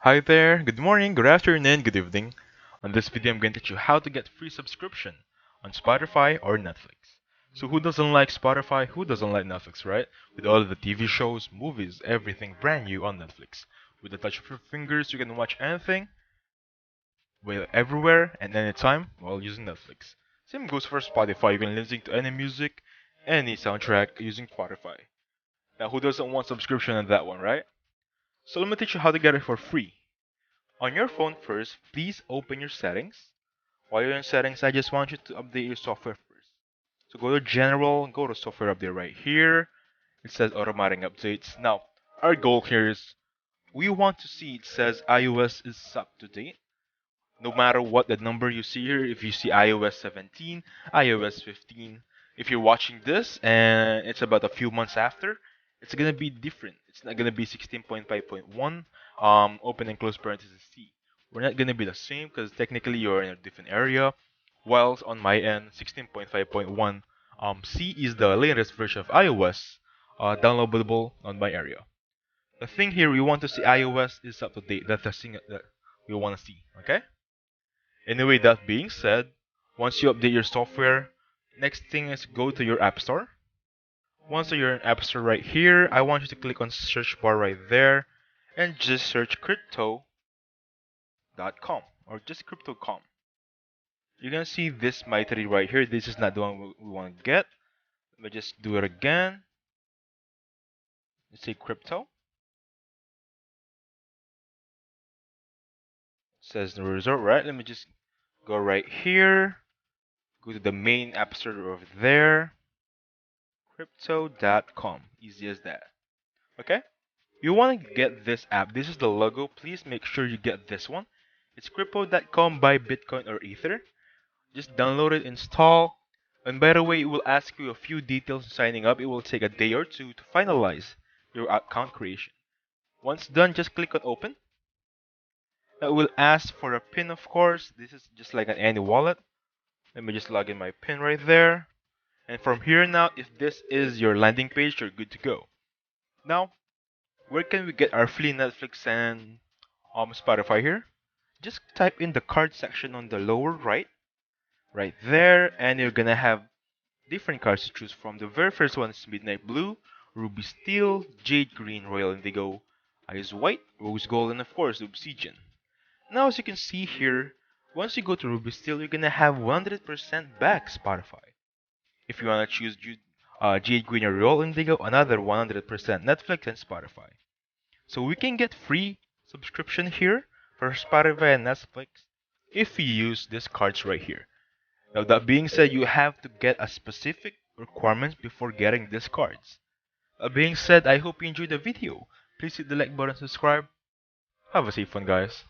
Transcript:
Hi there, good morning, good afternoon, good evening. On this video, I'm going to teach you how to get free subscription on Spotify or Netflix. So who doesn't like Spotify? Who doesn't like Netflix, right? With all of the TV shows, movies, everything brand new on Netflix. With the touch of your fingers, you can watch anything, everywhere, and anytime while using Netflix. Same goes for Spotify. You can listen to any music, any soundtrack using Spotify. Now, who doesn't want subscription on that one, right? So let me teach you how to get it for free. On your phone first, please open your settings. While you're in settings, I just want you to update your software first. So go to general, go to software update right here. It says automatic updates. Now, our goal here is we want to see it says iOS is up to date. No matter what the number you see here, if you see iOS 17, iOS 15, if you're watching this and it's about a few months after, it's gonna be different. It's not gonna be 16.5.1, open and close parenthesis C. We're not gonna be the same because technically you're in a different area. Whilst on my end, 16.5.1 C is the latest version of iOS downloadable on my area. The thing here we want to see iOS is up to date. That's the thing that we want to see. Okay. Anyway, that being said, once you update your software, next thing is go to your App Store. Once you're in App Store right here, I want you to click on search bar right there and just search crypto.com or just crypto.com. You're gonna see this mighty right here. This is not the one we want to get. Let me just do it again. Let's say crypto. It says the result, right? Let me just go right here. Go to the main App Store over there. Crypto.com. Easy as that. Okay? You want to get this app. This is the logo. Please make sure you get this one. It's crypto.com by Bitcoin or Ether. Just download it, install. And by the way, it will ask you a few details signing up. It will take a day or two to finalize your account creation. Once done, just click on open. It will ask for a PIN, of course. This is just like any wallet. Let me just log in my PIN right there. And from here now, if this is your landing page, you're good to go. Now, where can we get our free Netflix and Spotify here? Just type in the card section on the lower right there, and you're gonna have different cards to choose from. The very first one is Midnight Blue, Ruby Steel, Jade Green, Royal Indigo, Ice White, Rose Gold, and of course Obsidian. Now, as you can see here, once you go to Ruby Steel, you're gonna have 100% back Spotify. If you wanna choose Jade Green or Royal Indigo, another 100% Netflix and Spotify. So we can get free subscription here for Spotify and Netflix if you use these cards right here. Now that being said, you have to get a specific requirements before getting these cards. That being said, I hope you enjoyed the video. Please hit the like button, subscribe. Have a safe one, guys.